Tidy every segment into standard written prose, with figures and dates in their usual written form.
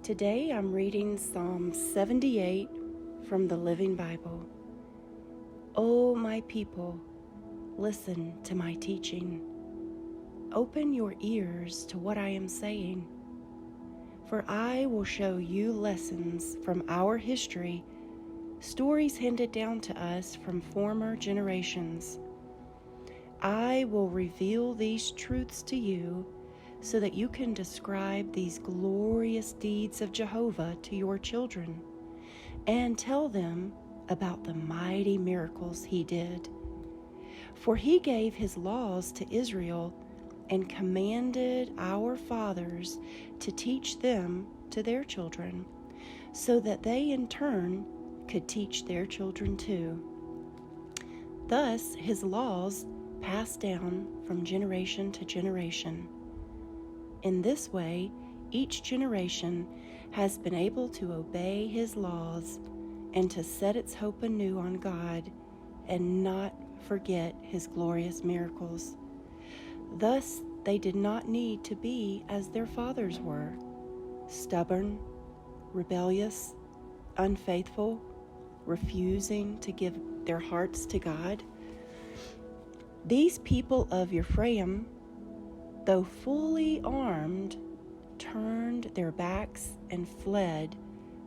Today I'm reading Psalm 78 from the Living Bible. O my people, listen to my teaching. Open your ears to what I am saying. For I will show you lessons from our history, stories handed down to us from former generations. I will reveal these truths to you so that you can describe these glorious deeds of Jehovah to your children and tell them about the mighty miracles he did. For he gave his laws to Israel and commanded our fathers to teach them to their children, so that they in turn could teach their children too. Thus his laws passed down from generation to generation. In this way, each generation has been able to obey his laws and to set its hope anew on God and not forget his glorious miracles. Thus, they did not need to be as their fathers were, stubborn, rebellious, unfaithful, refusing to give their hearts to God. These people of Ephraim, though fully armed, turned their backs and fled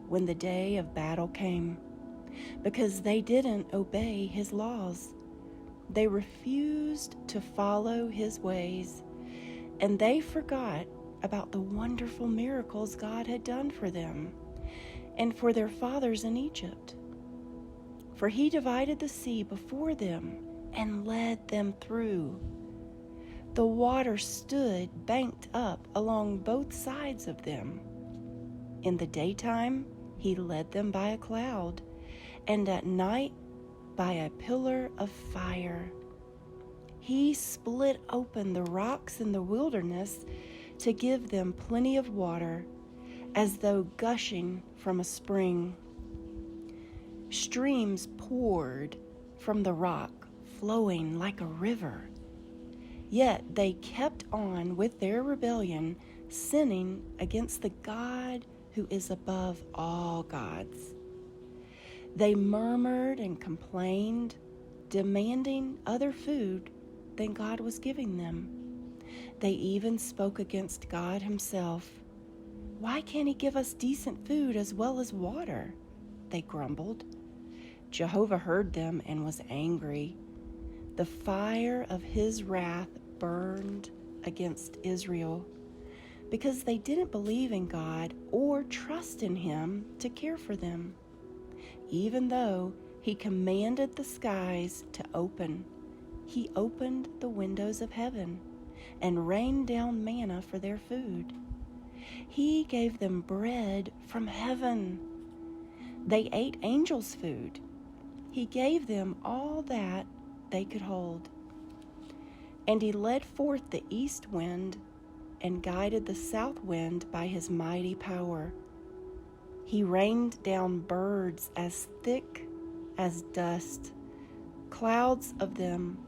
when the day of battle came, because they didn't obey his laws. They refused to follow his ways, and they forgot about the wonderful miracles God had done for them and for their fathers in Egypt. For he divided the sea before them and led them through. The water stood banked up along both sides of them. In the daytime, he led them by a cloud, and at night by a pillar of fire. He split open the rocks in the wilderness to give them plenty of water, as though gushing from a spring. Streams poured from the rock, flowing like a river. Yet they kept on with their rebellion, sinning against the God who is above all gods. They murmured and complained, demanding other food than God was giving them. They even spoke against God himself. Why can't he give us decent food as well as water? They grumbled. Jehovah heard them and was angry. The fire of his wrath burned against Israel because they didn't believe in God or trust in him to care for them. Even though he commanded the skies to open, he opened the windows of heaven and rained down manna for their food. He gave them bread from heaven. They ate angels' food. He gave them all that they could hold. And he led forth the east wind and guided the south wind by his mighty power. He rained down birds as thick as dust, clouds of them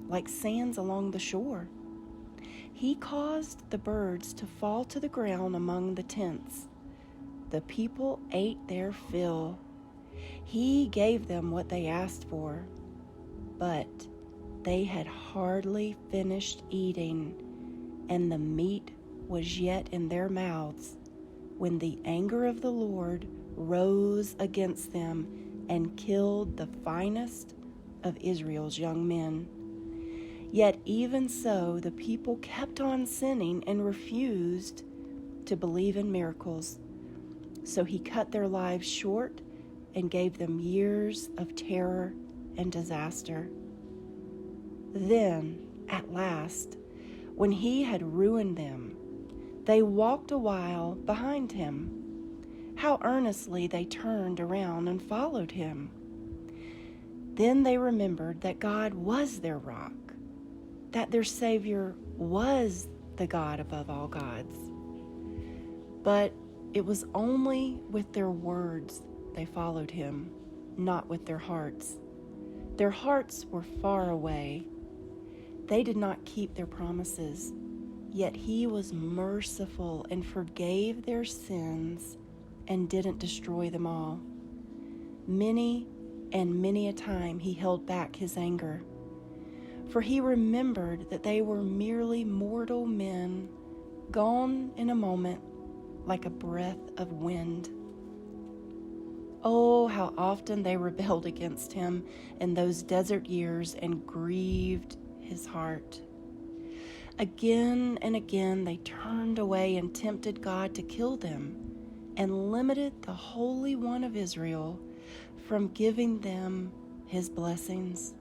like sands along the shore. He caused the birds to fall to the ground among the tents. The people ate their fill. He gave them what they asked for, but they had hardly finished eating, and the meat was yet in their mouths, when the anger of the Lord rose against them and killed the finest of Israel's young men. Yet even so, the people kept on sinning and refused to believe in miracles. So he cut their lives short and gave them years of terror and disaster. Then, at last, when he had ruined them, they walked a while behind him. How earnestly they turned around and followed him. Then they remembered that God was their rock, that their Savior was the God above all gods. But it was only with their words they followed him, not with their hearts. Their hearts were far away. They did not keep their promises. Yet he was merciful and forgave their sins and didn't destroy them all. Many and many a time he held back his anger, for he remembered that they were merely mortal men, gone in a moment like a breath of wind. Oh, how often they rebelled against him in those desert years and grieved his heart. Again and again they turned away and tempted God to kill them and limited the Holy One of Israel from giving them his blessings.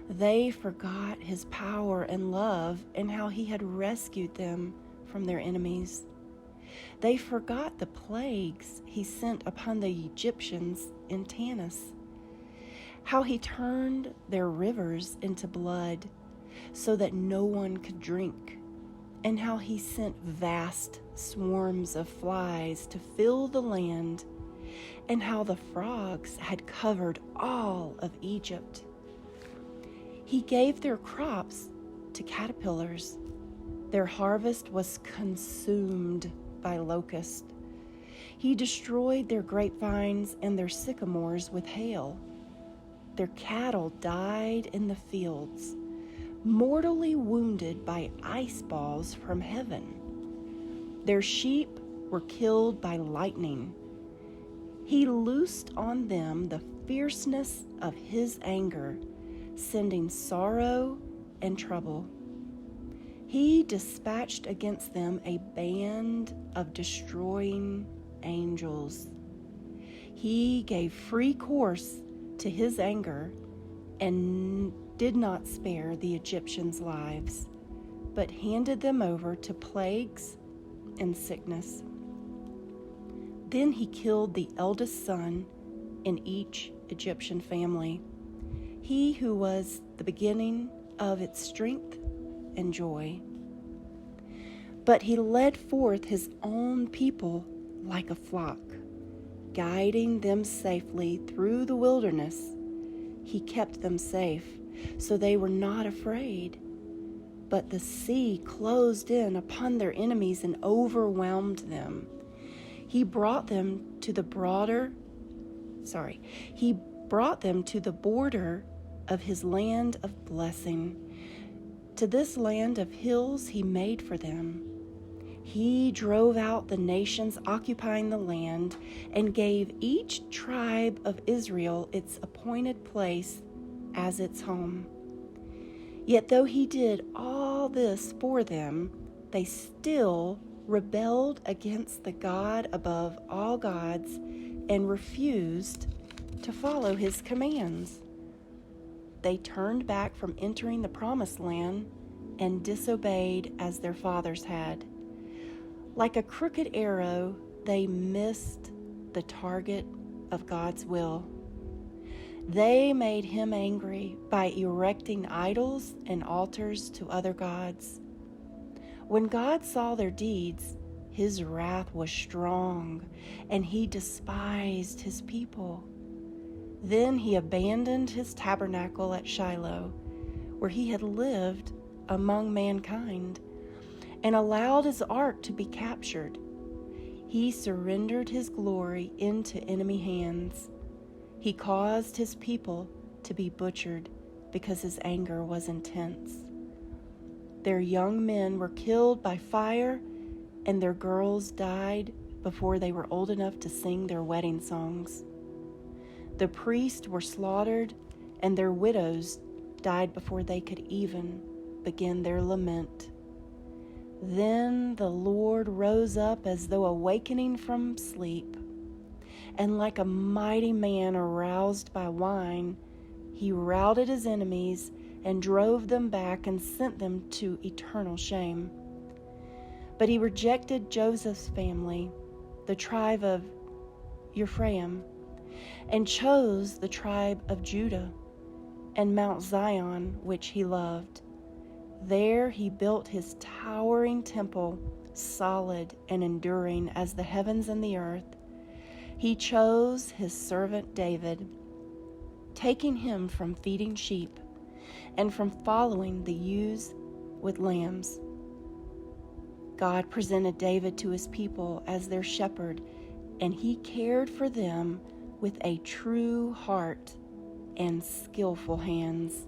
They forgot his power and love and how he had rescued them from their enemies. They forgot the plagues he sent upon the Egyptians in Tanis, how he turned their rivers into blood so that no one could drink, and how he sent vast swarms of flies to fill the land, and how the frogs had covered all of Egypt. He gave their crops to caterpillars. Their harvest was consumed by locusts. He destroyed their grapevines and their sycamores with hail. Their cattle died in the fields, mortally wounded by ice balls from heaven. Their sheep were killed by lightning. He loosed on them the fierceness of his anger, sending sorrow and trouble. He dispatched against them a band of destroying angels. He gave free course to his anger and did not spare the Egyptians' lives, but handed them over to plagues and sickness. Then he killed the eldest son in each Egyptian family, he who was the beginning of its strength and joy. But he led forth his own people like a flock, guiding them safely through the wilderness. He kept them safe, so they were not afraid. But the sea closed in upon their enemies and overwhelmed them. He brought them to the border of his land of blessing. To this land of hills he made for them. He drove out the nations occupying the land and gave each tribe of Israel its appointed place as its home. Yet though he did all this for them, they still rebelled against the God above all gods and refused to follow his commands. They turned back from entering the promised land and disobeyed as their fathers had. Like a crooked arrow, they missed the target of God's will. They made him angry by erecting idols and altars to other gods. When God saw their deeds, his wrath was strong, and he despised his people. Then he abandoned his tabernacle at Shiloh, where he had lived among mankind, and allowed his ark to be captured. He surrendered his glory into enemy hands. He caused his people to be butchered because his anger was intense. Their young men were killed by fire, and their girls died before they were old enough to sing their wedding songs. The priests were slaughtered, and their widows died before they could even begin their lament. Then the Lord rose up as though awakening from sleep, and like a mighty man aroused by wine, he routed his enemies and drove them back and sent them to eternal shame. But he rejected Joseph's family, the tribe of Ephraim, and chose the tribe of Judah and Mount Zion, which he loved. There he built his towering temple, solid and enduring as the heavens and the earth. He chose his servant David, taking him from feeding sheep and from following the ewes with lambs. God presented David to his people as their shepherd, and he cared for them with a true heart and skillful hands.